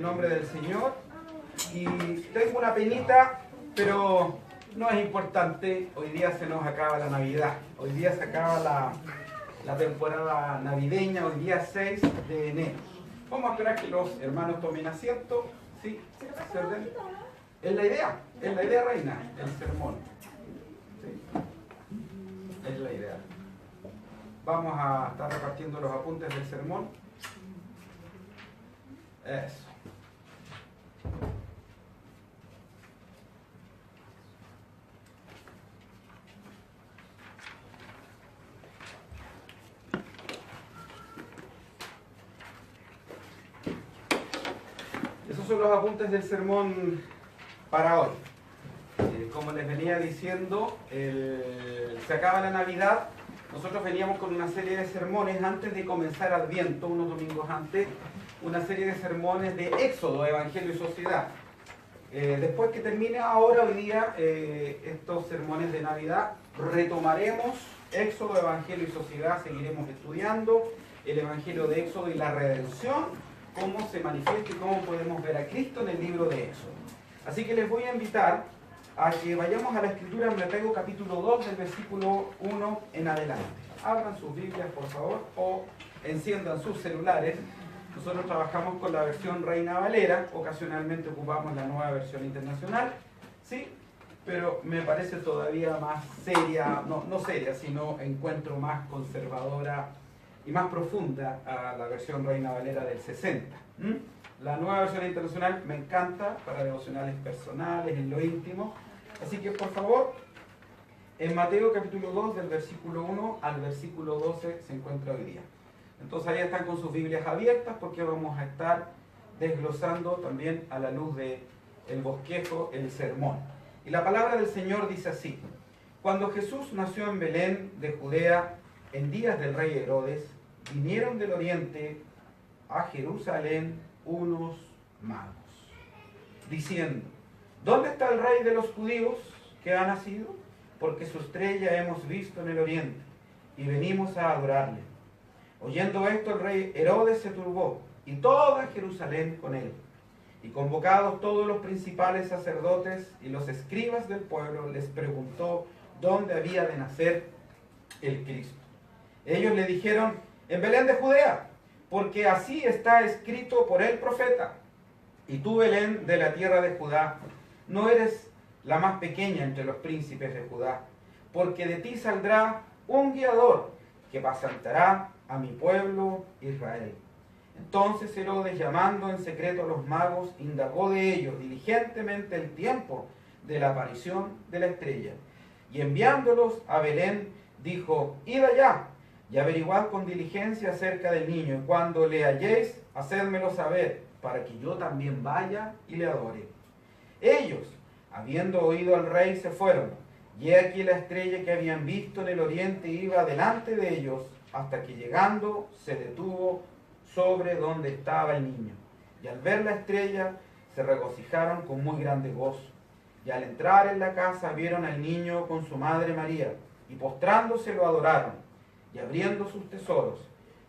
En nombre del Señor. Y tengo una penita, pero no es importante. Hoy día se nos acaba la Navidad. Hoy día se acaba la temporada navideña, hoy día 6 de enero. Vamos a esperar que los hermanos tomen asiento. ¿Sí? ¿Se ordena? Es la idea, reina, el sermón. ¿Sí? Es la idea. Vamos a estar repartiendo los apuntes del sermón. Eso. Esos son los apuntes del sermón para hoy. Como les venía diciendo, se acaba la Navidad. Nosotros veníamos con una serie de sermones antes de comenzar Adviento, unos domingos antes, una serie de sermones de Éxodo, Evangelio y Sociedad. Después que termine ahora, hoy día, estos sermones de Navidad, retomaremos Éxodo, Evangelio y Sociedad, seguiremos estudiando el Evangelio de Éxodo y la redención, cómo se manifiesta y cómo podemos ver a Cristo en el libro de Éxodo. Así que les voy a invitar a que vayamos a la Escritura en Mateo capítulo 2, del versículo 1 en adelante. Abran sus Biblias, por favor, o enciendan sus celulares. Nosotros trabajamos con la versión Reina Valera, ocasionalmente ocupamos la nueva versión internacional, ¿sí? Pero me parece todavía más seria, no seria, sino encuentro más conservadora y más profunda a la versión Reina Valera del 60. La nueva versión internacional me encanta para devocionales personales, en lo íntimo. Así que, por favor, en Mateo capítulo 2, del versículo 1 al versículo 12 se encuentra hoy día. Entonces ahí están con sus Biblias abiertas porque vamos a estar desglosando también a la luz del bosquejo el sermón. Y la palabra del Señor dice así: Cuando Jesús nació en Belén de Judea, en días del rey Herodes, vinieron del oriente a Jerusalén unos magos, diciendo: ¿Dónde está el rey de los judíos que ha nacido? Porque su estrella hemos visto en el oriente y venimos a adorarle. Oyendo esto, el rey Herodes se turbó, y toda Jerusalén con él. Y convocados todos los principales sacerdotes y los escribas del pueblo, les preguntó dónde había de nacer el Cristo. Ellos le dijeron: en Belén de Judea, porque así está escrito por el profeta. Y tú, Belén, de la tierra de Judá, no eres la más pequeña entre los príncipes de Judá, porque de ti saldrá un guiador que apacentará a mi pueblo Israel. Entonces Herodes, llamando en secreto a los magos, indagó de ellos diligentemente el tiempo de la aparición de la estrella. Y enviándolos a Belén, dijo: id allá y averiguad con diligencia acerca del niño, y cuando le halléis, hacédmelo saber, para que yo también vaya y le adore. Ellos, habiendo oído al rey, se fueron, y he aquí la estrella que habían visto en el oriente iba delante de ellos, hasta que llegando se detuvo sobre donde estaba el niño. Y al ver la estrella se regocijaron con muy grande gozo. Y al entrar en la casa vieron al niño con su madre María, y postrándose lo adoraron, y abriendo sus tesoros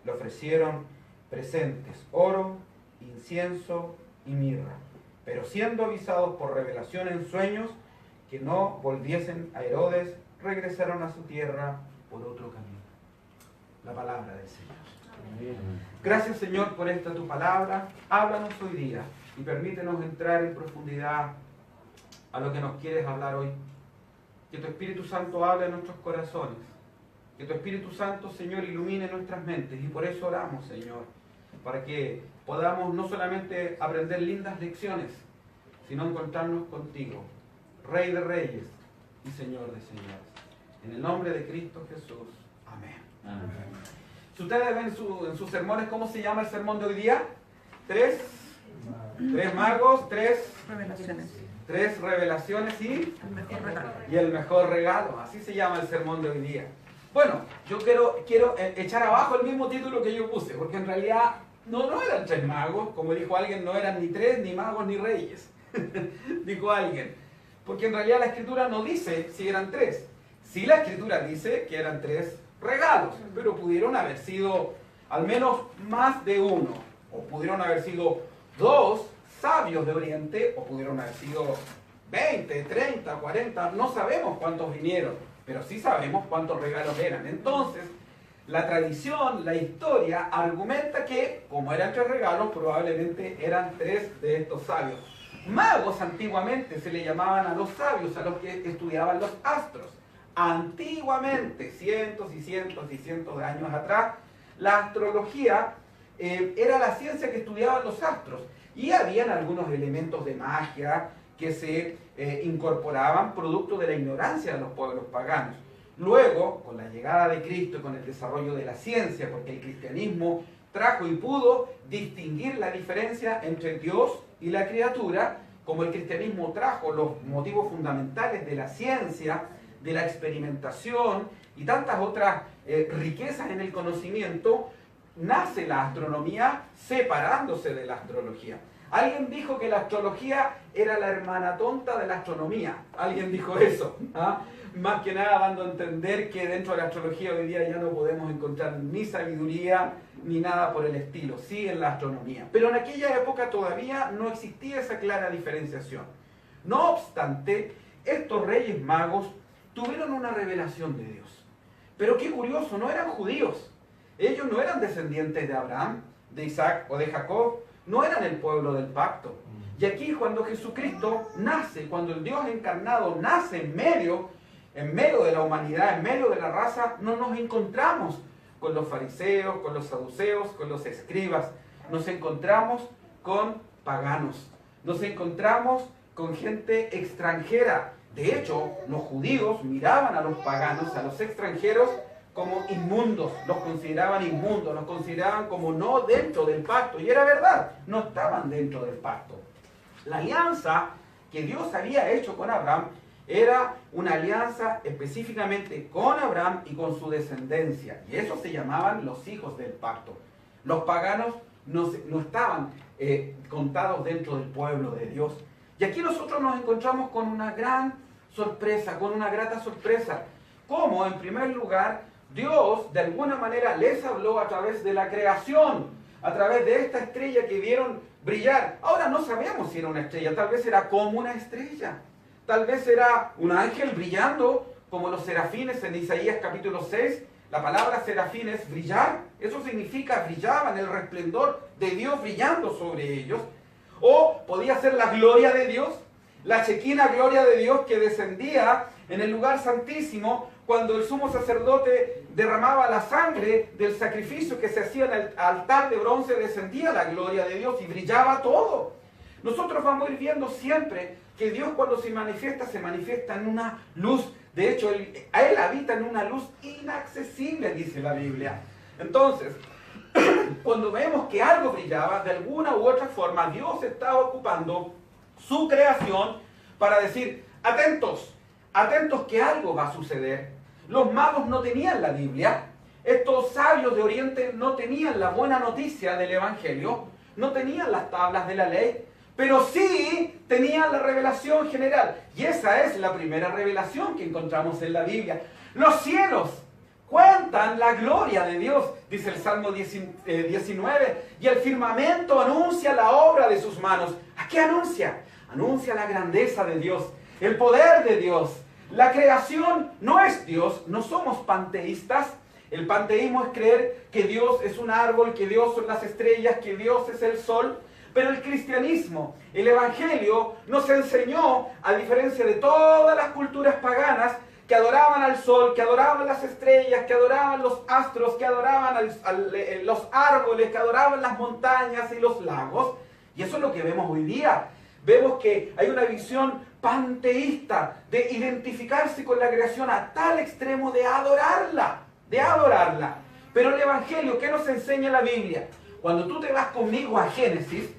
le ofrecieron presentes: oro, incienso y mirra. Pero siendo avisados por revelación en sueños que no volviesen a Herodes, regresaron a su tierra por otro camino. La palabra del Señor. Amén. Gracias, Señor, por esta tu palabra. Háblanos hoy día y permítenos entrar en profundidad a lo que nos quieres hablar hoy. Que tu Espíritu Santo hable en nuestros corazones. Que tu Espíritu Santo, Señor, ilumine nuestras mentes. Y por eso oramos, Señor, para que podamos no solamente aprender lindas lecciones, sino encontrarnos contigo, Rey de Reyes y Señor de Señores. En el nombre de Cristo Jesús. Amén. Amén. Si ustedes ven en sus sermones, ¿cómo se llama el sermón de hoy día? Tres magos, tres revelaciones y el mejor regalo. Así se llama el sermón de hoy día. Bueno, yo quiero echar abajo el mismo título que yo puse, porque en realidad no eran tres magos, como dijo alguien, no eran ni tres, ni magos, ni reyes, dijo alguien. Porque en realidad la Escritura no dice si eran tres. Sí, la Escritura dice que eran tres regalos, pero pudieron haber sido al menos más de uno, o pudieron haber sido dos sabios de Oriente, o pudieron haber sido 20, 30, 40, no sabemos cuántos vinieron, pero sí sabemos cuántos regalos eran. Entonces, la tradición, la historia, argumenta que, como eran 3 regalos, probablemente eran 3 de estos sabios. Magos antiguamente se le llamaban a los sabios, a los que estudiaban los astros. Antiguamente, cientos y cientos y cientos de años atrás, la astrología era la ciencia que estudiaban los astros. Y habían algunos elementos de magia que se incorporaban producto de la ignorancia de los pueblos paganos. Luego, con la llegada de Cristo y con el desarrollo de la ciencia, porque el cristianismo trajo y pudo distinguir la diferencia entre Dios y la criatura, como el cristianismo trajo los motivos fundamentales de la ciencia, de la experimentación y tantas otras riquezas en el conocimiento, nace la astronomía separándose de la astrología. Alguien dijo que la astrología era la hermana tonta de la astronomía. Alguien dijo eso. ¿Ah? Más que nada dando a entender que dentro de la astrología hoy día ya no podemos encontrar ni sabiduría ni nada por el estilo. Sí en la astronomía. Pero en aquella época todavía no existía esa clara diferenciación. No obstante, estos reyes magos tuvieron una revelación de Dios. Pero qué curioso, no eran judíos. Ellos no eran descendientes de Abraham, de Isaac o de Jacob. No eran el pueblo del pacto. Y aquí cuando Jesucristo nace, cuando el Dios encarnado nace en medio de la humanidad, en medio de la raza, no nos encontramos con los fariseos, con los saduceos, con los escribas. Nos encontramos con paganos. Nos encontramos con gente extranjera. De hecho, los judíos miraban a los paganos, a los extranjeros, como inmundos, los consideraban inmundos, los consideraban como no dentro del pacto. Y era verdad, no estaban dentro del pacto. La alianza que Dios había hecho con Abraham era una alianza específicamente con Abraham y con su descendencia. Y esos se llamaban los hijos del pacto. Los paganos no estaban contados dentro del pueblo de Dios. Y aquí nosotros nos encontramos con una gran sorpresa, con una grata sorpresa. Como en primer lugar, Dios de alguna manera les habló a través de la creación, a través de esta estrella que vieron brillar. Ahora no sabemos si era una estrella, tal vez era como una estrella, tal vez era un ángel brillando como los serafines en Isaías capítulo 6. La palabra serafín es brillar, eso significa brillaban, el resplendor de Dios brillando sobre ellos. O podía ser la gloria de Dios, la chequina gloria de Dios que descendía en el lugar santísimo cuando el sumo sacerdote derramaba la sangre del sacrificio que se hacía en el altar de bronce, descendía la gloria de Dios y brillaba todo. Nosotros vamos a ir viendo siempre que Dios cuando se manifiesta en una luz. De hecho, Él habita en una luz inaccesible, dice la Biblia. Entonces, cuando vemos que algo brillaba, de alguna u otra forma, Dios estaba ocupando su creación para decir, atentos, atentos que algo va a suceder. Los magos no tenían la Biblia, estos sabios de Oriente no tenían la buena noticia del Evangelio, no tenían las tablas de la ley, pero sí tenían la revelación general. Y esa es la primera revelación que encontramos en la Biblia. Los cielos cuentan la gloria de Dios, dice el Salmo 19, y el firmamento anuncia la obra de sus manos. ¿A qué anuncia? Anuncia la grandeza de Dios, el poder de Dios. La creación no es Dios, no somos panteístas. El panteísmo es creer que Dios es un árbol, que Dios son las estrellas, que Dios es el sol. Pero el cristianismo, el evangelio, nos enseñó, a diferencia de todas las culturas paganas, que adoraban al sol, que adoraban las estrellas, que adoraban los astros, que adoraban los árboles, que adoraban las montañas y los lagos. Y eso es lo que vemos hoy día. Vemos que hay una visión panteísta de identificarse con la creación a tal extremo de adorarla, Pero el Evangelio, ¿qué nos enseña la Biblia? Cuando tú te vas conmigo a Génesis,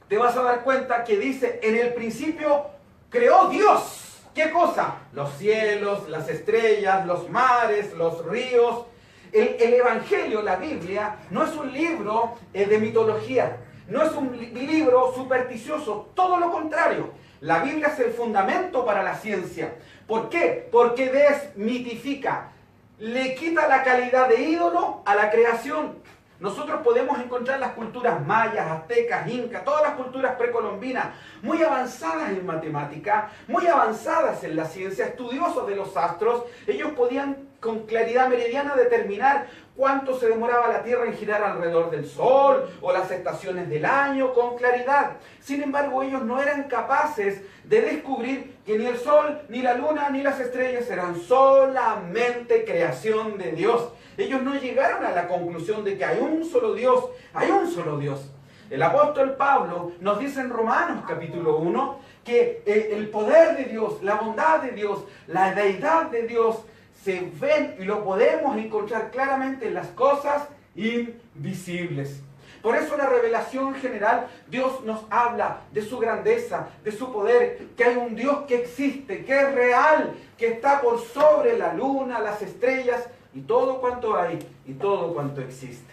te vas a dar cuenta que dice, en el principio creó Dios. ¿Qué cosa? Los cielos, las estrellas, los mares, los ríos. El Evangelio, la Biblia, no es un libro de mitología. No es un libro supersticioso, todo lo contrario. La Biblia es el fundamento para la ciencia. ¿Por qué? Porque desmitifica, le quita la calidad de ídolo a la creación. Nosotros podemos encontrar las culturas mayas, aztecas, incas, todas las culturas precolombinas, muy avanzadas en matemática, muy avanzadas en la ciencia, estudiosos de los astros. Ellos podían con claridad meridiana determinar cuánto se demoraba la Tierra en girar alrededor del Sol o las estaciones del año con claridad. Sin embargo, ellos no eran capaces de descubrir que ni el Sol, ni la Luna, ni las estrellas eran solamente creación de Dios. Ellos no llegaron a la conclusión de que hay un solo Dios, hay un solo Dios. El apóstol Pablo nos dice en Romanos capítulo 1 que el poder de Dios, la bondad de Dios, la deidad de Dios se ven y lo podemos encontrar claramente en las cosas invisibles. Por eso la revelación general, Dios nos habla de su grandeza, de su poder, que hay un Dios que existe, que es real, que está por sobre la luna, las estrellas y todo cuanto hay y todo cuanto existe.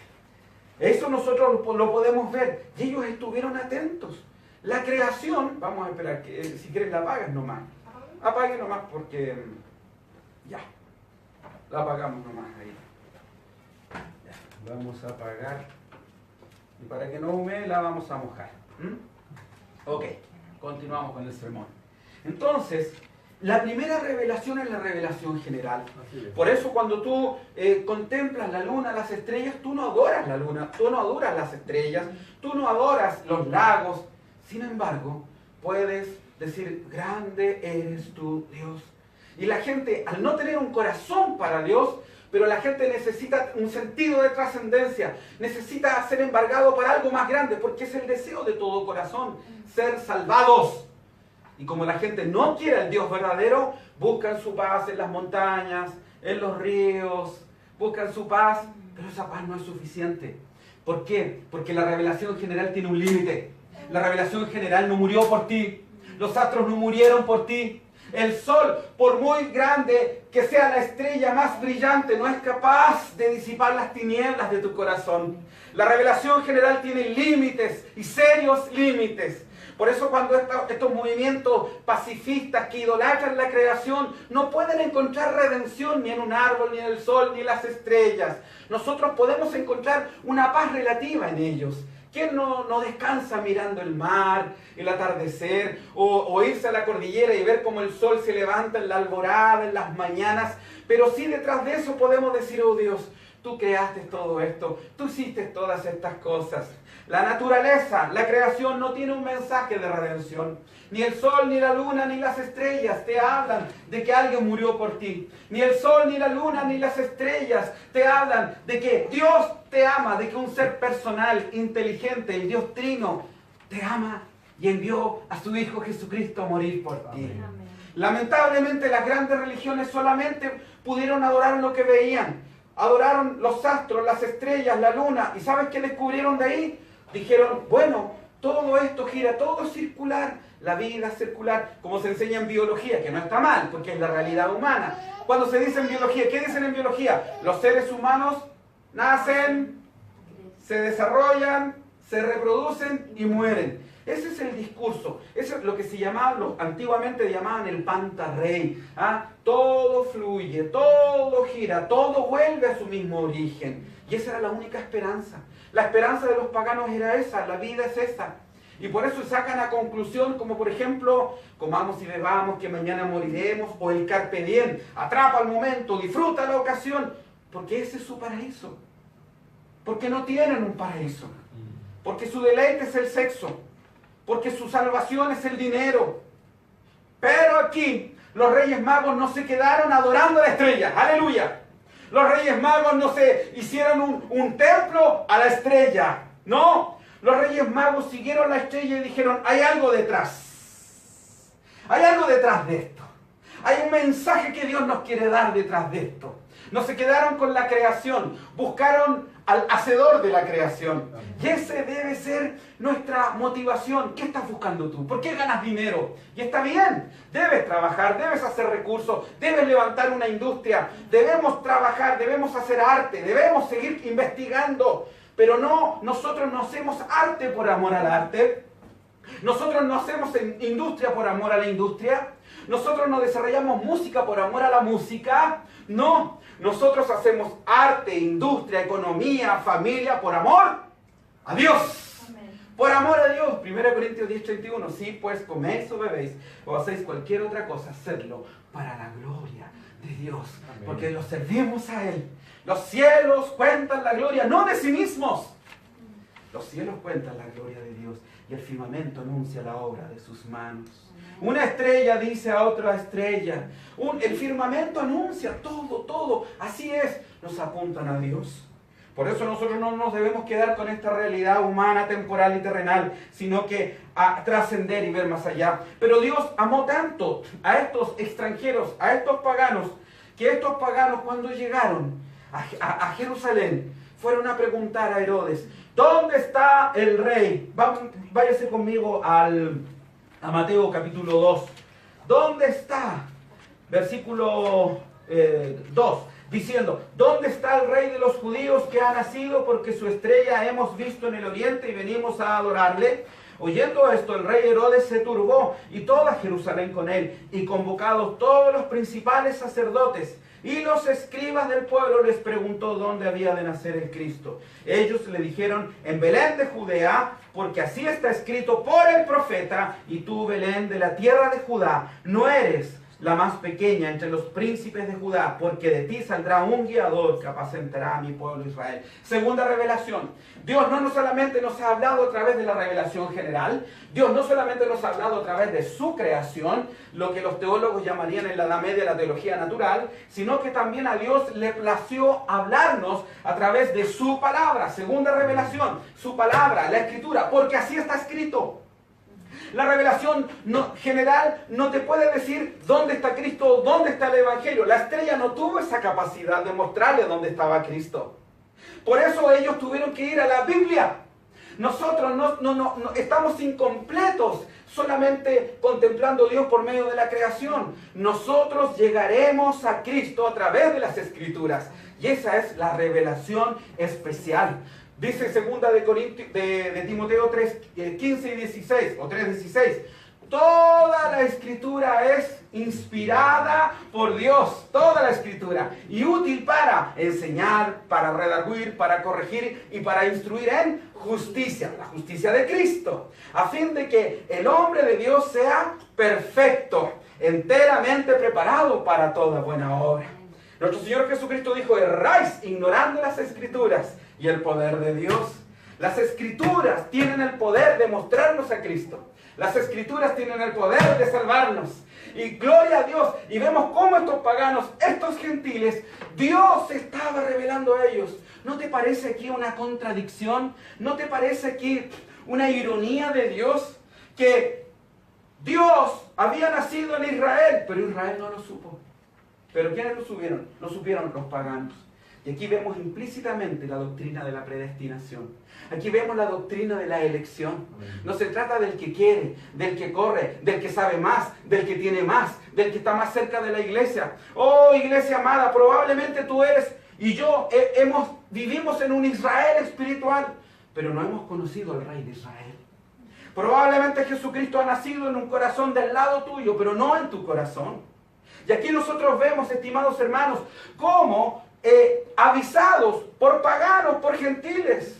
Eso nosotros lo podemos ver y ellos estuvieron atentos. La creación, vamos a esperar que si quieren la apagues nomás. Apague nomás porque ya, la apagamos nomás ahí. Ya, vamos a apagar. Y para que no humee la vamos a mojar. Ok, continuamos con el sermón. Entonces, la primera revelación es la revelación general. Por eso cuando tú contemplas la luna, las estrellas, tú no adoras la luna, tú no adoras las estrellas, tú no adoras los lagos. Sin embargo, puedes decir, grande eres tú, Dios. Y la gente, al no tener un corazón para Dios, pero la gente necesita un sentido de trascendencia, necesita ser embargado para algo más grande, porque es el deseo de todo corazón, ser salvados. Y como la gente no quiere al Dios verdadero, buscan su paz en las montañas, en los ríos, buscan su paz, pero esa paz no es suficiente. ¿Por qué? Porque la revelación general tiene un límite. La revelación general no murió por ti, los astros no murieron por ti. El sol, por muy grande que sea la estrella más brillante, no es capaz de disipar las tinieblas de tu corazón. La revelación general tiene límites y serios límites. Por eso cuando estos movimientos pacifistas que idolatran la creación no pueden encontrar redención ni en un árbol, ni en el sol, ni en las estrellas. Nosotros podemos encontrar una paz relativa en ellos. ¿Quién no descansa mirando el mar, el atardecer, o irse a la cordillera y ver cómo el sol se levanta en la alborada, en las mañanas? Pero sí detrás de eso podemos decir, oh Dios, tú creaste todo esto, tú hiciste todas estas cosas. La naturaleza, la creación no tiene un mensaje de redención. Ni el sol, ni la luna, ni las estrellas te hablan de que alguien murió por ti. Ni el sol, ni la luna, ni las estrellas te hablan de que Dios te ama, de que un ser personal, inteligente, el Dios Trino, te ama y envió a su Hijo Jesucristo a morir por ti. Amén. Lamentablemente las grandes religiones solamente pudieron adorar lo que veían. Adoraron los astros, las estrellas, la luna. ¿Y sabes qué descubrieron de ahí? Dijeron, bueno, todo esto gira, todo es circular, la vida es circular, como se enseña en biología, que no está mal, porque es la realidad humana. Cuando se dice en biología, ¿qué dicen en biología? Los seres humanos nacen, se desarrollan, se reproducen y mueren. Ese es el discurso, eso es lo que se llamaba, antiguamente llamaban el pantarrey. Todo fluye, todo gira, todo vuelve a su mismo origen. Y esa era la única esperanza. La esperanza de los paganos era esa, la vida es esa. Y por eso sacan a conclusión como por ejemplo, comamos y bebamos que mañana moriremos, o el carpe diem, atrapa el momento, disfruta la ocasión, porque ese es su paraíso. Porque no tienen un paraíso. Porque su deleite es el sexo. Porque su salvación es el dinero. Pero aquí los Reyes Magos no se quedaron adorando a la estrella. ¡Aleluya! Los Reyes Magos no se hicieron un templo a la estrella. No, los Reyes Magos siguieron la estrella y dijeron, hay algo detrás. Hay algo detrás de esto. Hay un mensaje que Dios nos quiere dar detrás de esto. No se quedaron con la creación, buscaron al hacedor de la creación. Y ese debe ser nuestra motivación. ¿Qué estás buscando tú? ¿Por qué ganas dinero? Y está bien, debes trabajar, debes hacer recursos, debes levantar una industria, debemos trabajar, debemos hacer arte, debemos seguir investigando. Pero no, nosotros no hacemos arte por amor al arte. Nosotros no hacemos industria por amor a la industria. Nosotros no desarrollamos música por amor a la música. No, nosotros hacemos arte, industria, economía, familia por amor a Dios. Amén. Por amor a Dios. 1 Corintios 10:31. Sí, pues coméis o bebéis o hacéis cualquier otra cosa, hacedlo para la gloria de Dios. Amén. Porque lo servimos a Él. Los cielos cuentan la gloria, no de sí mismos. Los cielos cuentan la gloria de Dios y el firmamento anuncia la obra de sus manos. Una estrella dice a otra estrella. El firmamento anuncia todo. Así es, nos apuntan a Dios. Por eso nosotros no nos debemos quedar con esta realidad humana, temporal y terrenal, sino que a trascender y ver más allá. Pero Dios amó tanto a estos extranjeros, a estos paganos, que estos paganos cuando llegaron a Jerusalén, fueron a preguntar a Herodes, ¿dónde está el rey? Váyase conmigo a Mateo capítulo 2. ¿Dónde está? Versículo 2, diciendo, ¿dónde está el rey de los judíos que ha nacido? Porque su estrella hemos visto en el oriente y venimos a adorarle. Oyendo esto, el rey Herodes se turbó y toda Jerusalén con él, y convocados todos los principales sacerdotes y los escribas del pueblo, les preguntó dónde había de nacer el Cristo. Ellos le dijeron, en Belén de Judea, porque así está escrito por el profeta, y tú, Belén, de la tierra de Judá, no eres la más pequeña entre los príncipes de Judá, porque de ti saldrá un guiador que apacentará a mi pueblo Israel. Segunda revelación. Dios no solamente nos ha hablado a través de la revelación general, Dios no solamente nos ha hablado a través de su creación, lo que los teólogos llamarían en la Edad Media la teología natural, sino que también a Dios le plació hablarnos a través de su palabra. Segunda revelación, su palabra, la escritura, porque así está escrito. La revelación general no te puede decir dónde está Cristo, dónde está el Evangelio. La estrella no tuvo esa capacidad de mostrarle dónde estaba Cristo. Por eso ellos tuvieron que ir a la Biblia. Nosotros no estamos incompletos solamente contemplando a Dios por medio de la creación. Nosotros llegaremos a Cristo a través de las Escrituras. Y esa es la revelación especial. Dice 2 de Timoteo 3:15 y 16, o 3:16. Toda la escritura es inspirada por Dios, toda la escritura, y útil para enseñar, para redarguir, para corregir y para instruir en justicia, la justicia de Cristo, a fin de que el hombre de Dios sea perfecto, enteramente preparado para toda buena obra. Nuestro Señor Jesucristo dijo, erráis ignorando las escrituras y el poder de Dios. Las escrituras tienen el poder de mostrarnos a Cristo. Las escrituras tienen el poder de salvarnos. Y gloria a Dios. Y vemos cómo estos paganos, estos gentiles, Dios se estaba revelando a ellos. ¿No te parece aquí una contradicción? ¿No te parece aquí una ironía de Dios? Que Dios había nacido en Israel, pero Israel no lo supo. ¿Pero quiénes lo supieron? Lo supieron los paganos. Y aquí vemos implícitamente la doctrina de la predestinación. Aquí vemos la doctrina de la elección. No se trata del que quiere, del que corre, del que sabe más, del que tiene más, del que está más cerca de la iglesia. Oh, iglesia amada, probablemente tú eres y yo vivimos en un Israel espiritual, pero no hemos conocido al Rey de Israel. Probablemente Jesucristo ha nacido en un corazón del lado tuyo, pero no en tu corazón. Y aquí nosotros vemos, estimados hermanos, cómo avisados por paganos, por gentiles.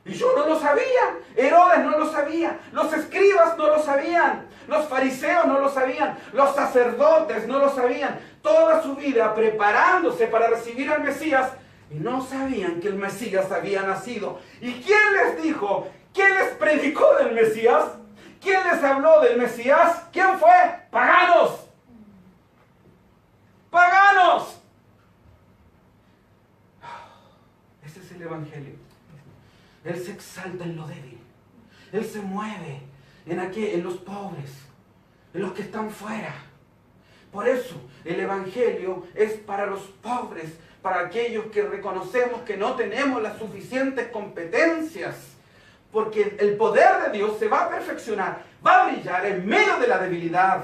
Y yo no lo sabía, Herodes no lo sabía, los escribas no lo sabían, los fariseos no lo sabían, los sacerdotes no lo sabían. Toda su vida preparándose para recibir al Mesías y no sabían que el Mesías había nacido. ¿Y quién les dijo? ¿Quién les predicó del Mesías? ¿Quién les habló del Mesías? ¿Quién fue? ¡Paganos! ¡Paganos! Ese es el Evangelio. Él se exalta en lo débil. Él se mueve en los pobres, en los que están fuera. Por eso el Evangelio es para los pobres, para aquellos que reconocemos que no tenemos las suficientes competencias. Porque el poder de Dios se va a perfeccionar, va a brillar en medio de la debilidad.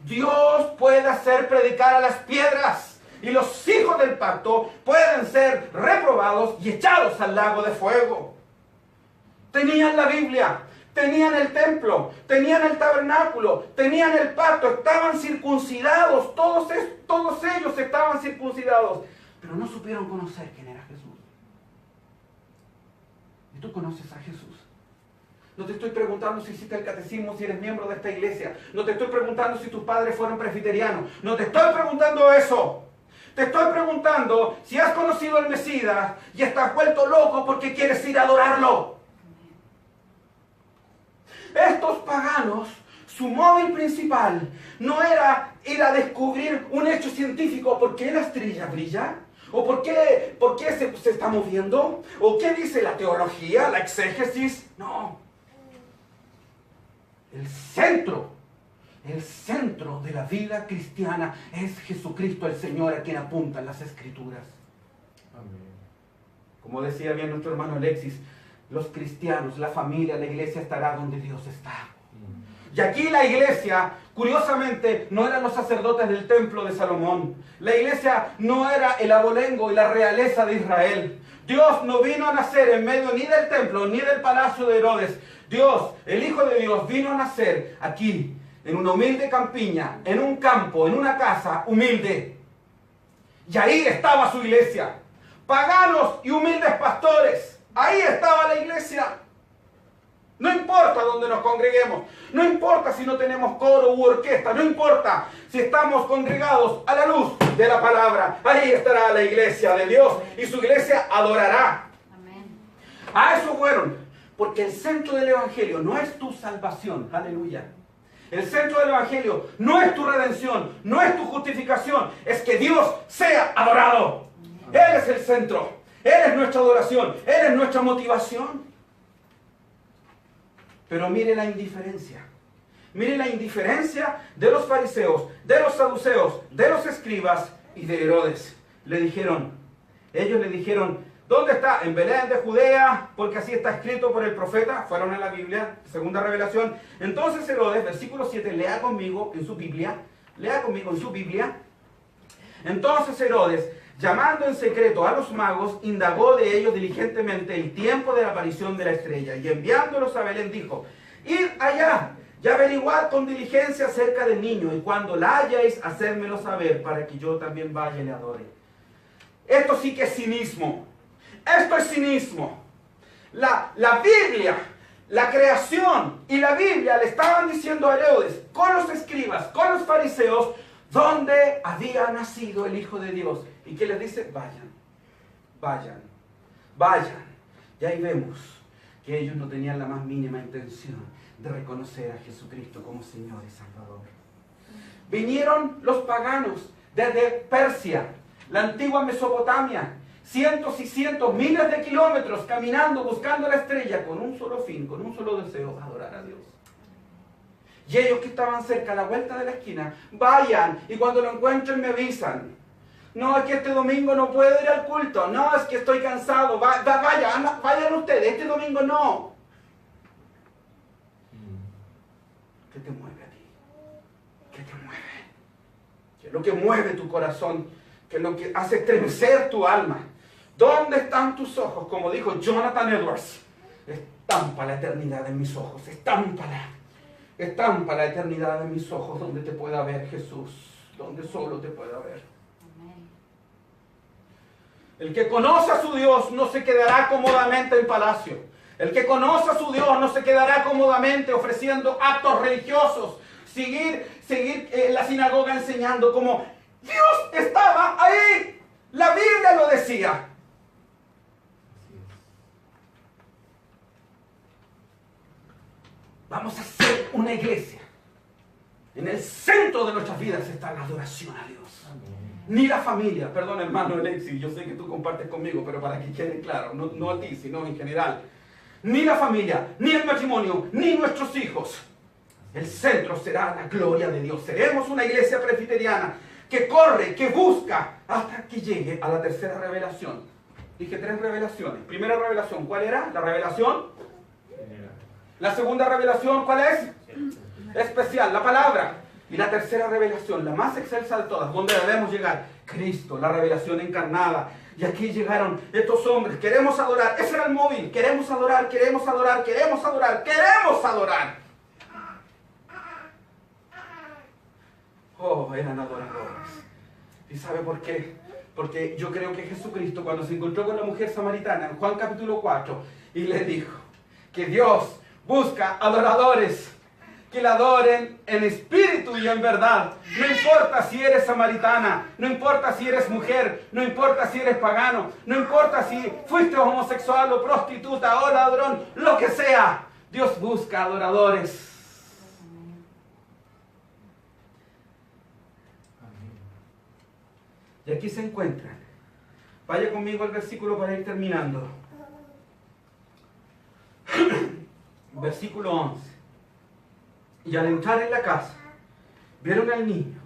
Dios puede hacer predicar a las piedras. Y los hijos del pacto pueden ser reprobados y echados al lago de fuego. Tenían la Biblia, tenían el templo, tenían el tabernáculo, tenían el pacto, estaban circuncidados, todos ellos estaban circuncidados, pero no supieron conocer quién era Jesús. ¿Y tú conoces a Jesús? No te estoy preguntando si hiciste el catecismo, si eres miembro de esta iglesia. No te estoy preguntando si tus padres fueron presbiterianos. No te estoy preguntando eso. Te estoy preguntando si has conocido al Mesías y estás vuelto loco porque quieres ir a adorarlo. Estos paganos, su móvil principal no era ir a descubrir un hecho científico. ¿Por qué la estrella brilla? ¿O por qué se está moviendo? ¿O qué dice la teología, la exégesis? No. El centro de la vida cristiana es Jesucristo el Señor, a quien apuntan las Escrituras. Amén. Como decía bien nuestro hermano Alexis, los cristianos, la familia, la iglesia estará donde Dios está. Y aquí la iglesia, curiosamente, no eran los sacerdotes del templo de Salomón. La iglesia no era el abolengo y la realeza de Israel. Dios no vino a nacer en medio ni del templo ni del palacio de Herodes. Dios, el Hijo de Dios, vino a nacer aquí, en una humilde campiña, en un campo, en una casa humilde. Y ahí estaba su iglesia. Paganos y humildes pastores. Ahí estaba la iglesia. No importa dónde nos congreguemos, no importa si no tenemos coro u orquesta, no importa si estamos congregados a la luz de la palabra. Ahí estará la iglesia de Dios y su iglesia adorará. Amén. A eso fueron, porque el centro del evangelio no es tu salvación, aleluya. El centro del evangelio no es tu redención, no es tu justificación, es que Dios sea adorado. Él es el centro, Él es nuestra adoración, Él es nuestra motivación. Pero mire la indiferencia. Mire la indiferencia de los fariseos, de los saduceos, de los escribas y de Herodes. Ellos le dijeron, ¿dónde está? En Belén de Judea, porque así está escrito por el profeta. Fueron a la Biblia, segunda revelación. Entonces Herodes, versículo 7, lea conmigo en su Biblia. Entonces Herodes, llamando en secreto a los magos, indagó de ellos diligentemente el tiempo de la aparición de la estrella, y enviándolos a Belén dijo, id allá y averiguad con diligencia acerca del niño, y cuando la halléis, hacérmelo saber, para que yo también vaya y le adore. Esto sí que es cinismo. Esto es cinismo. La Biblia, la creación y la Biblia le estaban diciendo a Herodes, con los escribas, con los fariseos, dónde había nacido el Hijo de Dios. ¿Y qué les dice? Vayan. Y ahí vemos que ellos no tenían la más mínima intención de reconocer a Jesucristo como Señor y Salvador. Vinieron los paganos desde Persia, la antigua Mesopotamia, cientos y cientos, miles de kilómetros caminando, buscando la estrella con un solo fin, con un solo deseo, adorar a Dios. Y ellos que estaban cerca, a la vuelta de la esquina, vayan y cuando lo encuentren me avisan. No, es que este domingo no puedo ir al culto. No, es que estoy cansado. Vayan ustedes, este domingo no. ¿Qué te mueve a ti? ¿Qué te mueve? ¿Qué es lo que mueve tu corazón? ¿Qué es lo que hace estremecer tu alma? ¿Dónde están tus ojos? Como dijo Jonathan Edwards, estampa la eternidad en mis ojos, estámpala. Estampa la eternidad en mis ojos donde te pueda ver Jesús, donde solo te pueda ver. El que conoce a su Dios no se quedará cómodamente en palacio. El que conoce a su Dios no se quedará cómodamente ofreciendo actos religiosos. Seguir en la sinagoga enseñando como Dios estaba ahí. La Biblia lo decía. Vamos a ser una iglesia. En el centro de nuestras vidas está la adoración a Dios. Ni la familia, perdón hermano Alexis, yo sé que tú compartes conmigo, pero para que quede claro, no a ti, sino en general. Ni la familia, ni el matrimonio, ni nuestros hijos. El centro será la gloria de Dios. Seremos una iglesia presbiteriana que corre, que busca, hasta que llegue a la tercera revelación. Dije 3 revelaciones. Primera revelación, ¿cuál era? La revelación. La segunda revelación, ¿cuál es? Especial, la palabra. Y la tercera revelación, la más excelsa de todas, donde debemos llegar, Cristo, la revelación encarnada. Y aquí llegaron estos hombres, queremos adorar. Ese era el móvil, queremos adorar, queremos adorar, queremos adorar, queremos adorar. Oh, eran adoradores. ¿Y sabe por qué? Porque yo creo que Jesucristo, cuando se encontró con la mujer samaritana en Juan capítulo 4, y le dijo que Dios busca adoradores que la adoren en espíritu y en verdad. No importa si eres samaritana, no importa si eres mujer, no importa si eres pagano, no importa si fuiste homosexual o prostituta o ladrón, lo que sea, Dios busca adoradores. Y aquí se encuentran. Vaya conmigo al versículo para ir terminando. Versículo 11. Y al entrar en la casa, vieron al niño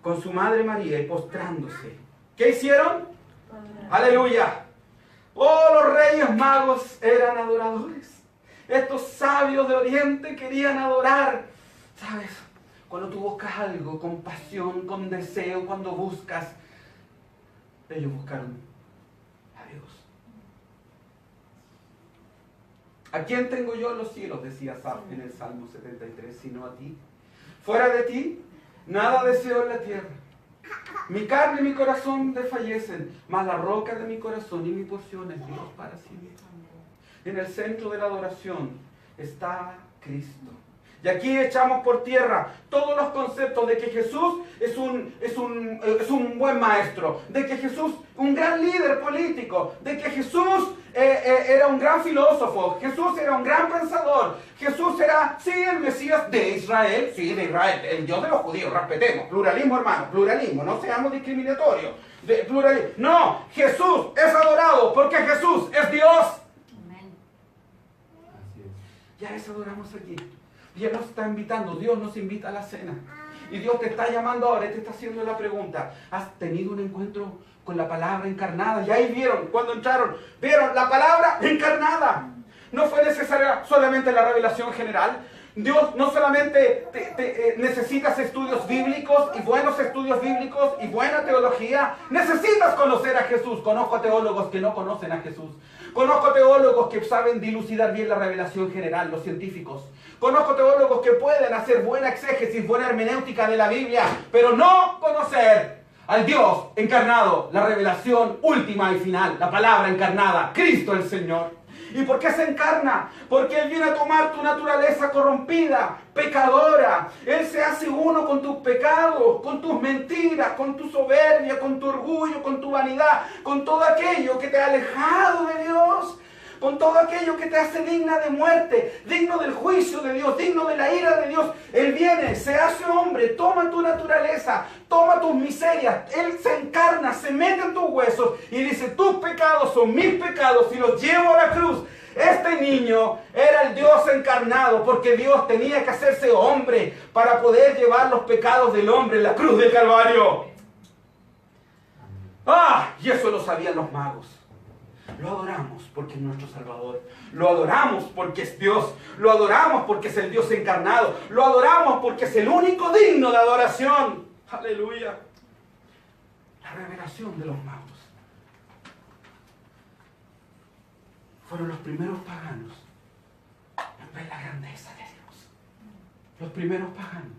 con su madre María y postrándose. ¿Qué hicieron? ¡Aleluya! Oh, los reyes magos eran adoradores. Estos sabios de Oriente querían adorar. ¿Sabes? Cuando tú buscas algo con pasión, con deseo, cuando buscas, ellos buscaron a Dios. ¿A quién tengo yo en los cielos? Decía Asaf en el Salmo 73, sino a ti. Fuera de ti, nada deseo en la tierra. Mi carne y mi corazón desfallecen, mas la roca de mi corazón y mi porción es Dios para siempre. En el centro de la adoración está Cristo. Y aquí echamos por tierra todos los conceptos de que Jesús es un buen maestro, de que Jesús un gran líder político, de que Jesús era un gran filósofo, Jesús era un gran pensador, Jesús era, sí, el Mesías de Israel, sí, de Israel, el Dios de los judíos, respetemos, pluralismo hermano, pluralismo, no seamos discriminatorios, no, Jesús es adorado porque Jesús es Dios. Amén. Ya les adoramos aquí. Y Él nos está invitando, Dios nos invita a la cena. Y Dios te está llamando ahora, te está haciendo la pregunta. ¿Has tenido un encuentro con la palabra encarnada? Y ahí vieron, cuando entraron, vieron la palabra encarnada. No fue necesaria solamente la revelación general. Dios no solamente necesitas estudios bíblicos y buenos estudios bíblicos y buena teología. Necesitas conocer a Jesús. Conozco a teólogos que no conocen a Jesús. Conozco teólogos que saben dilucidar bien la revelación general, los científicos. Conozco teólogos que pueden hacer buena exégesis, buena hermenéutica de la Biblia, pero no conocer al Dios encarnado, la revelación última y final, la palabra encarnada, Cristo el Señor. ¿Y por qué se encarna? Porque Él viene a tomar tu naturaleza corrompida, pecadora. Él se hace uno con tus pecados, con tus mentiras, con tu soberbia, con tu orgullo, con tu vanidad, con todo aquello que te ha alejado de Dios, con todo aquello que te hace digna de muerte, digno del juicio de Dios, digno de la ira de Dios. Él viene, se hace hombre, toma tu naturaleza, toma tus miserias. Él se encarna, se mete en tus huesos y dice, tus pecados son mis pecados y los llevo a la cruz. Este niño era el Dios encarnado porque Dios tenía que hacerse hombre para poder llevar los pecados del hombre en la cruz del Calvario. Y eso lo sabían los magos. Lo adoramos porque es nuestro Salvador. Lo adoramos porque es Dios. Lo adoramos porque es el Dios encarnado. Lo adoramos porque es el único digno de adoración. Aleluya. La revelación de los magos. Fueron los primeros paganos en ver la grandeza de Dios. Los primeros paganos.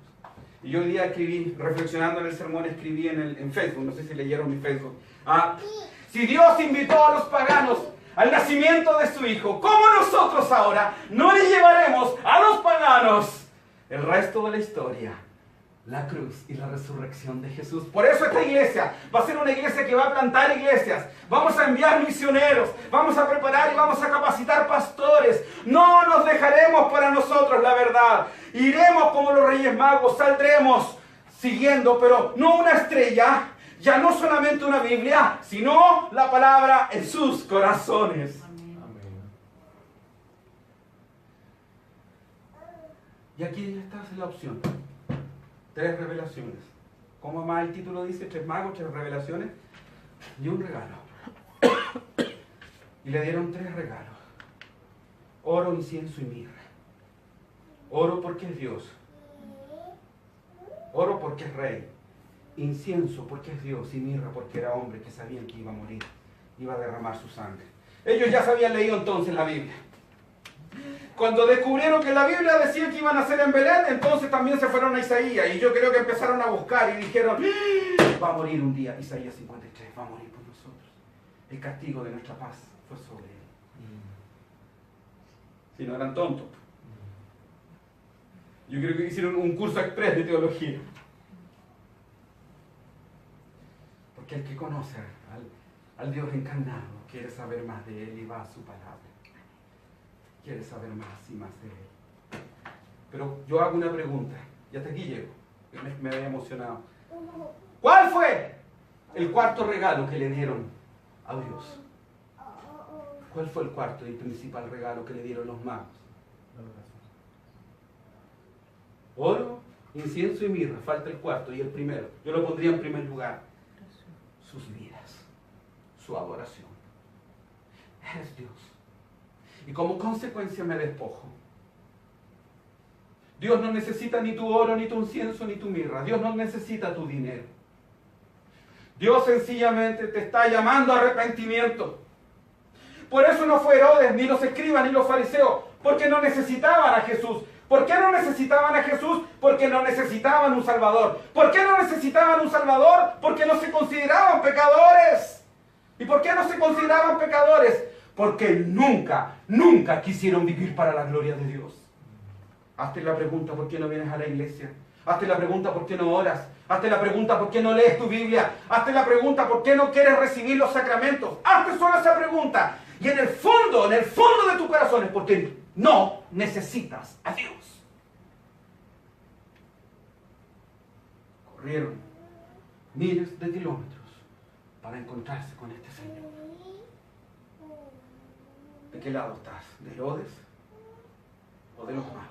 Y yo hoy día escribí, reflexionando en el sermón, escribí en Facebook, no sé si leyeron mi Facebook. Si Dios invitó a los paganos al nacimiento de su Hijo, ¿cómo nosotros ahora no le llevaremos a los paganos el resto de la historia? La cruz y la resurrección de Jesús. Por eso esta iglesia va a ser una iglesia que va a plantar iglesias. Vamos a enviar misioneros. Vamos a preparar y vamos a capacitar pastores. No nos dejaremos para nosotros la verdad. Iremos como los Reyes Magos. Saldremos siguiendo, pero no una estrella. Ya no solamente una Biblia, sino la palabra en sus corazones. Amén. Y aquí está la opción. 3 revelaciones. Como más el título dice, 3 magos, 3 revelaciones y un regalo. Y le dieron 3 regalos. Oro, incienso y mirra. Oro porque es Dios. Oro porque es rey. Incienso porque es Dios y mirra porque era hombre que sabían que iba a morir. iba a derramar su sangre. Ellos ya se habían leído entonces la Biblia. Cuando descubrieron que la Biblia decía que iban a ser en Belén, entonces también se fueron a Isaías. Y yo creo que empezaron a buscar y dijeron, va a morir un día. Isaías 53, va a morir por nosotros. El castigo de nuestra paz fue sobre él. Si no eran tontos. Yo creo que hicieron un curso express de teología. Porque el que conoce al Dios encarnado quiere saber más de Él y va a su palabra. Quiere saber más y más de Él. Pero yo hago una pregunta, y hasta aquí llego, me había emocionado. ¿Cuál fue el cuarto regalo que le dieron a Dios? ¿Cuál fue el cuarto y principal regalo que le dieron los magos? Oro, incienso y mirra, falta el cuarto y el primero. Yo lo pondría en primer lugar. Sus vidas, su adoración. Eres Dios. Y como consecuencia me despojo. Dios no necesita ni tu oro, ni tu incienso, ni tu mirra. Dios no necesita tu dinero. Dios sencillamente te está llamando a arrepentimiento. Por eso no fue Herodes, ni los escribas, ni los fariseos, porque no necesitaban a Jesús. ¿Por qué no necesitaban a Jesús? Porque no necesitaban un Salvador. ¿Por qué no necesitaban un Salvador? Porque no se consideraban pecadores. ¿Y por qué no se consideraban pecadores? Porque nunca quisieron vivir para la gloria de Dios. Hazte la pregunta, ¿por qué no vienes a la iglesia? Hazte la pregunta, ¿por qué no oras? Hazte la pregunta, ¿por qué no lees tu Biblia? Hazte la pregunta, ¿por qué no quieres recibir los sacramentos? Hazte solo esa pregunta. Y en el fondo de tu corazón es porque no necesitas a Dios. Corrieron miles de kilómetros para encontrarse con este Señor. ¿De qué lado estás? ¿De Herodes o de los magos?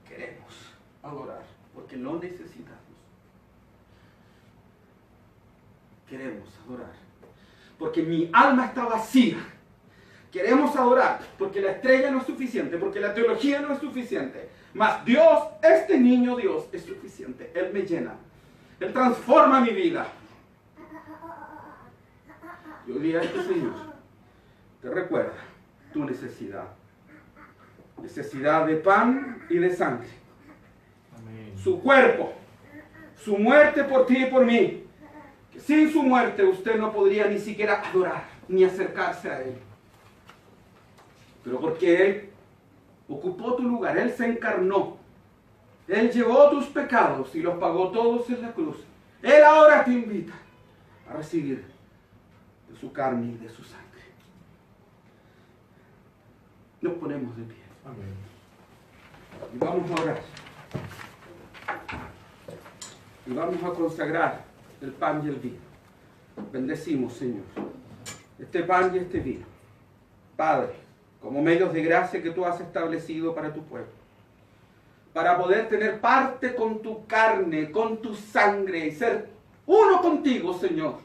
Queremos adorar, porque lo necesitamos. Queremos adorar, porque mi alma está vacía. Queremos adorar, porque la estrella no es suficiente, porque la teología no es suficiente. Mas Dios, este niño Dios, es suficiente. Él me llena. Él transforma mi vida. Y hoy día este Señor te recuerda tu necesidad. Necesidad de pan y de sangre. Amén. Su cuerpo, su muerte por ti y por mí. Que sin su muerte usted no podría ni siquiera adorar, ni acercarse a Él. Pero porque Él ocupó tu lugar, Él se encarnó. Él llevó tus pecados y los pagó todos en la cruz. Él ahora te invita a recibir de su carne y de su sangre. Nos ponemos de pie. Amén. Y vamos a orar. Y vamos a consagrar el pan y el vino. Bendecimos, Señor, este pan y este vino. Padre, como medios de gracia que tú has establecido para tu pueblo, para poder tener parte con tu carne, con tu sangre y ser uno contigo, Señor.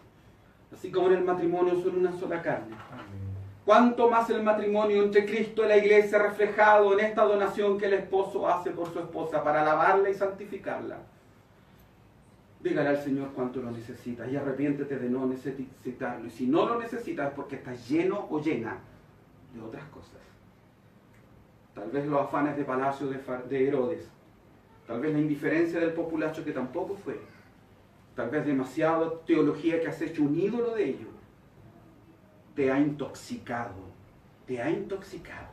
Así como en el matrimonio son una sola carne. Amén. Cuánto más el matrimonio entre Cristo y la iglesia reflejado en esta donación que el esposo hace por su esposa para alabarla y santificarla. Dígale al Señor cuánto lo necesitas y arrepiéntete de no necesitarlo. Y si no lo necesitas es porque estás lleno o llena de otras cosas. Tal vez los afanes de palacio de Herodes. Tal vez la indiferencia del populacho que tampoco fue. Tal vez demasiada teología que has hecho un ídolo de ello. Te ha intoxicado. Te ha intoxicado.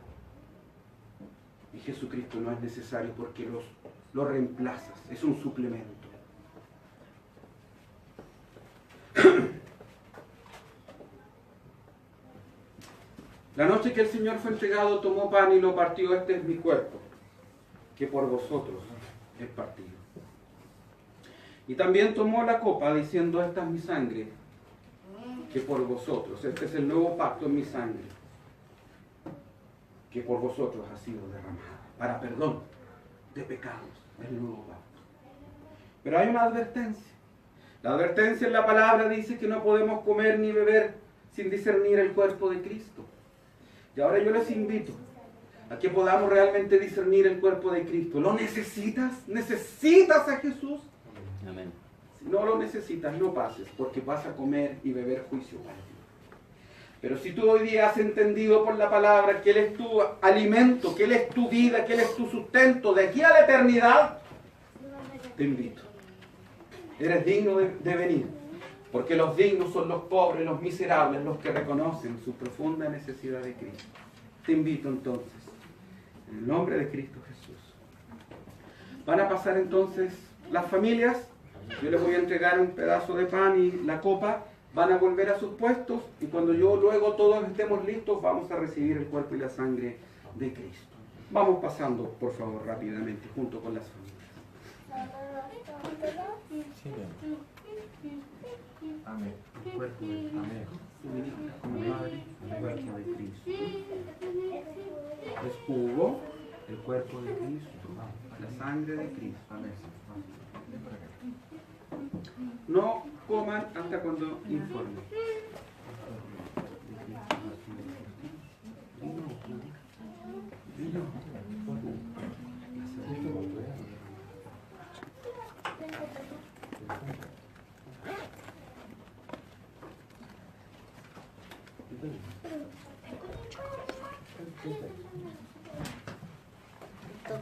Y Jesucristo no es necesario porque lo reemplazas. Es un suplemento. La noche que el Señor fue entregado, tomó pan y lo partió. Este es mi cuerpo, que por vosotros es partido. Y también tomó la copa, diciendo, esta es mi sangre, que por vosotros, este es el nuevo pacto en mi sangre, que por vosotros ha sido derramada, para perdón de pecados, el nuevo pacto. Pero hay una advertencia. La advertencia en la palabra dice que no podemos comer ni beber sin discernir el cuerpo de Cristo. Y ahora yo les invito a que podamos realmente discernir el cuerpo de Cristo. ¿Lo necesitas? ¿Necesitas a Jesús? Amén. Si no lo necesitas, no pases, porque vas a comer y beber juicio para ti. Pero si tú hoy día has entendido por la palabra que Él es tu alimento, que Él es tu vida, que Él es tu sustento de aquí a la eternidad, te invito. Eres digno de venir, porque los dignos son los pobres, los miserables, los que reconocen su profunda necesidad de Cristo. Te invito entonces, en el nombre de Cristo Jesús. Van a pasar entonces las familias, yo les voy a entregar un pedazo de pan y la copa, van a volver a sus puestos y cuando yo luego todos estemos listos vamos a recibir el cuerpo y la sangre de Cristo. Vamos pasando, por favor, rápidamente, junto con las familias. Amén. El cuerpo de Amén. El cuerpo de Cristo. Es jugo, el cuerpo de Cristo, la sangre de Cristo. Amén. No coman hasta cuando informen.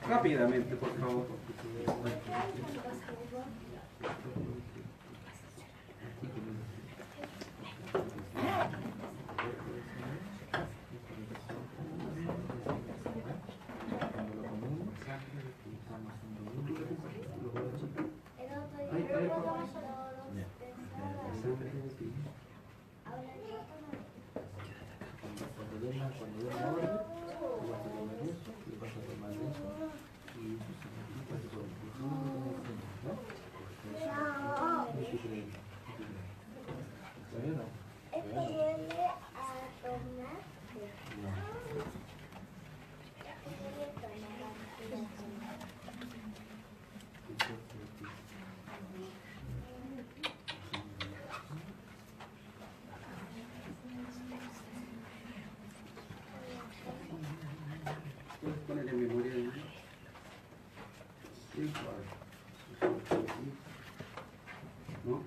Rápidamente, por favor. ¿Puedes poner en memoria de mí? Sí, claro. ¿No?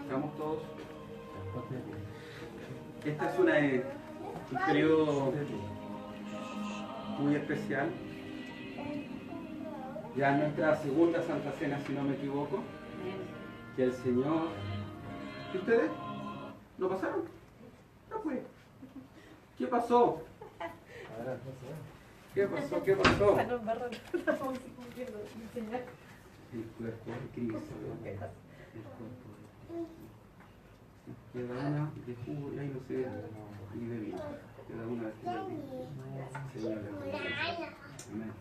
¿Estamos todos? Este es un periodo muy especial. Ya nuestra segunda Santa Cena, si no me equivoco. Que el Señor... ¿Y ustedes? ¿No pasaron? No pues. ¿Qué pasó? ¿Qué pasó? ¿Qué pasó? El cuerpo de Cristo. El cuerpo de Queda una de jugo y ahí no sé, y de vino. Queda una de vino. Señor, amén.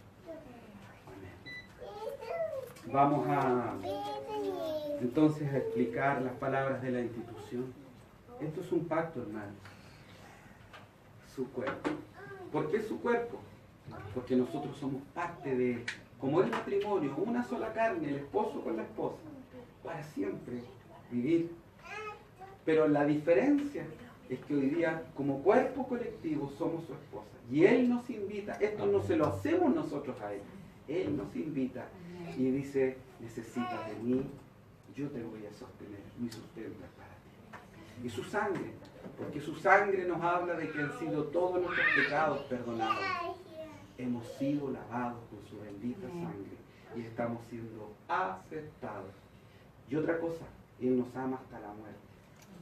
Vamos a entonces a explicar las palabras de la institución. Esto es un pacto, hermanos. Su cuerpo. ¿Por qué su cuerpo? Porque nosotros somos parte de él. Como el matrimonio, una sola carne, el esposo con la esposa, para siempre vivir. Pero la diferencia es que hoy día, como cuerpo colectivo, somos su esposa. Y Él nos invita, esto no se lo hacemos nosotros a Él. Él nos invita y dice, necesitas de mí, yo te voy a sostener, mi sustento es para ti. Y su sangre, porque su sangre nos habla de que han sido todos nuestros pecados perdonados. Hemos sido lavados con su bendita sangre y estamos siendo aceptados Y otra cosa, Él nos ama hasta la muerte,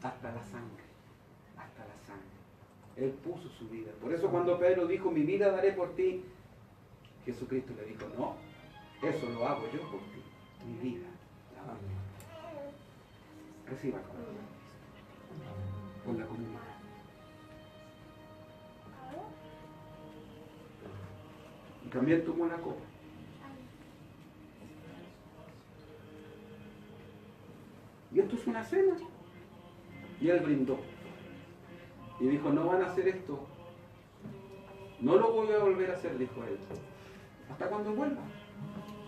hasta la sangre, hasta la sangre. Él puso su vida. Por eso cuando Pedro dijo, mi vida daré por ti, Jesucristo le dijo, no, eso lo hago yo por ti, mi vida. Reciba con la comunión. Y también tomó la copa. Y esto es una cena. Y él brindó. Y dijo, no van a hacer esto. No lo voy a volver a hacer, dijo él. Hasta cuando vuelva.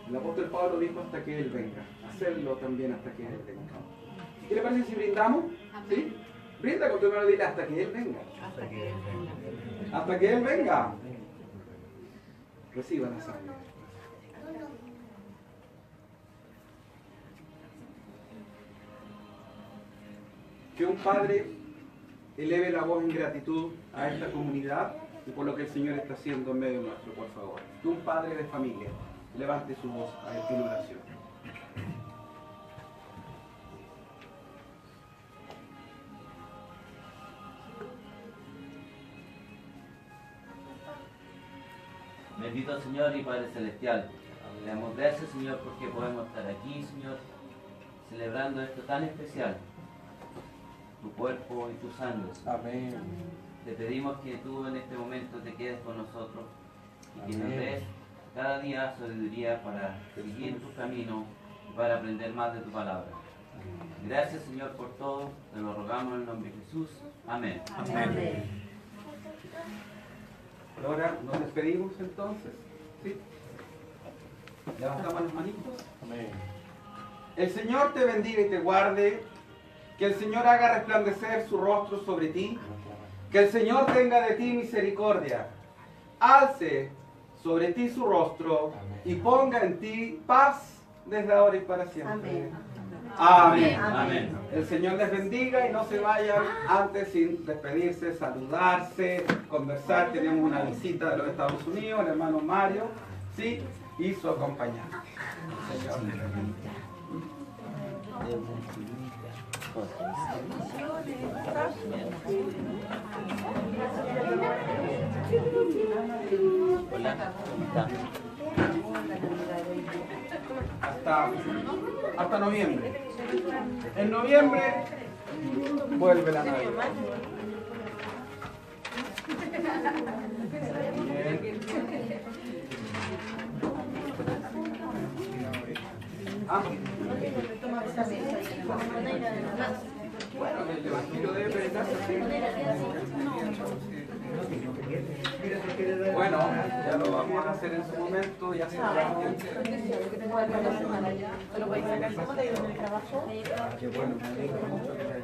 El apóstol Pablo dijo hasta que Él venga. Hacerlo también hasta que Él venga. ¿Qué le parece si brindamos? ¿Sí? Brinda con tu hermano y dile hasta que Él venga. Hasta que Él venga. Hasta que Él venga. Reciba la sangre. Que un padre eleve la voz en gratitud a esta comunidad y por lo que el Señor está haciendo en medio nuestro, por favor. Que un padre de familia levante su voz a esta oración. Bendito Señor y Padre Celestial, le damos gracias, Señor, porque podemos estar aquí, Señor, celebrando esto tan especial, tu cuerpo y tu sangre. Amén. Te pedimos que tú en este momento te quedes con nosotros y que nos des cada día sabiduría para seguir tu camino y para aprender más de tu palabra. Gracias, Señor, por todo. Te lo rogamos en el nombre de Jesús. Amén. Amén. Ahora nos despedimos entonces. ¿Sí? Levantamos las manitos. Amén. El Señor te bendiga y te guarde. Que el Señor haga resplandecer su rostro sobre ti. Que el Señor tenga de ti misericordia. Alce sobre ti su rostro y ponga en ti paz desde ahora y para siempre. Amén. Amén. El Señor les bendiga y no se vayan antes sin despedirse, saludarse, conversar. Tenemos una visita de los Estados Unidos, el hermano Mario, ¿sí? Y su acompañante. El Señor les bendiga. Hola, ¿cómo está? Hasta noviembre. En noviembre vuelve la Navidad. Bien. Bueno, el Evangelio debe predicarse así. Bueno, ya lo vamos a hacer en su momento, ya se va. Qué bueno, me alegro mucho que haya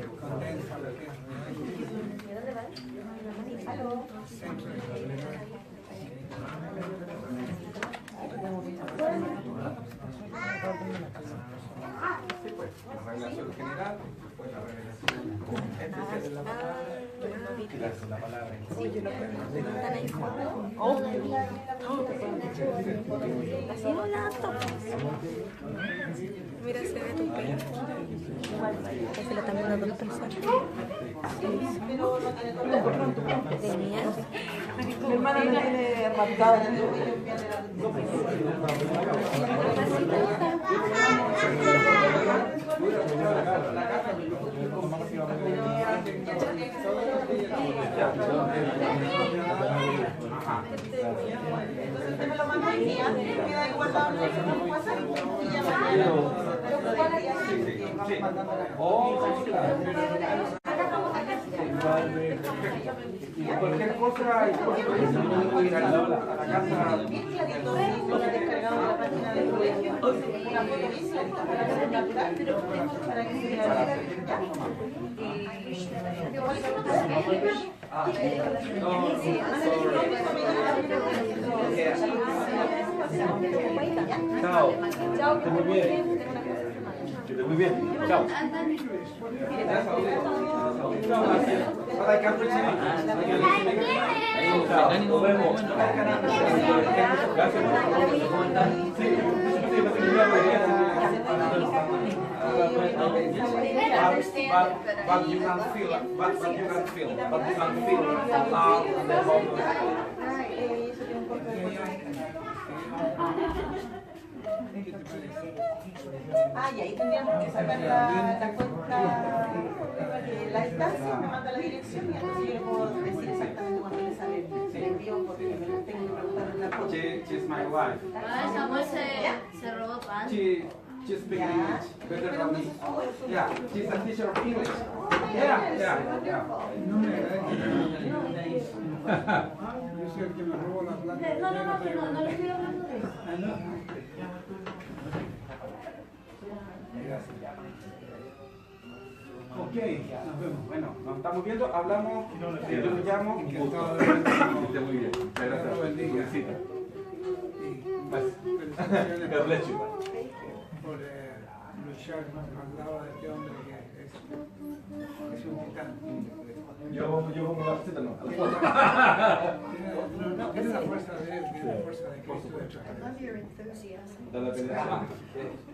sí, pues, la revelación general, después la revelación especial de la palabra. La palabra. Mira, se ve tu pelo. Se lo están viendo dos personas. Tenía. Mi hermana no tiene raptado. Entonces usted me lo manda hoy día, queda ahí guardado en el WhatsApp y ya mañana. Cualquier cosa, puede ir a la casa. Bien clarito, lo he descargado de la página del colegio, una foto bien clarita para hacer natural, pero para que se vea Chao. Chao. Que esté muy bien. Que esté muy bien. Chao. Chao. Nos vemos. Gracias. But you can feel, but you can feel love and the hope of God. Ah, y ahí tendríamos que sacar la cuenta, la distancia, me manda la dirección y entonces yo le puedo decir exactamente cuándo le sale el envío porque me lo tengo que preguntar en la foto. She's my wife. Ah, Samuel se robó pan. She's speaking English better than me. Yeah, she's a teacher of English. Yeah. Yo soy el que me robó la plata. No le estoy hablando de eso. Ok, nos vemos. Bueno, nos estamos viendo, hablamos, yo los llamo. Encantado de verte. Esté muy bien. Muchas gracias. Dios bendiga. Felicita. Felicitaciones God bless you. por luchar al lado de este hombre que es un titán. Yo como la receta no. Tiene la fuerza de él, tiene la fuerza de Cristo dentro de él.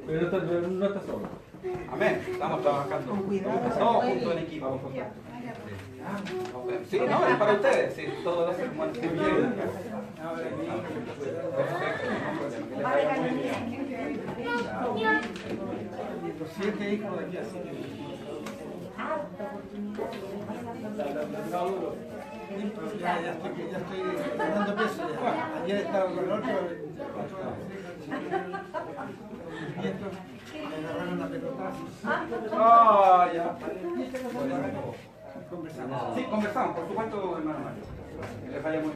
Pero no está solo. Amén. Estamos trabajando. Todos juntos en equipo. Sí, no, es para ustedes. Sí, todo lo hacen como bien. Los 7 hijos de aquí, así que. Ya estoy ganando peso. Ya. Ayer estaba con el otro. Mis nietos me agarraron a pelotazos. Ah, ya. Conversamos. Sí, conversamos, por supuesto, hermano Mario. Que les vaya muy bien.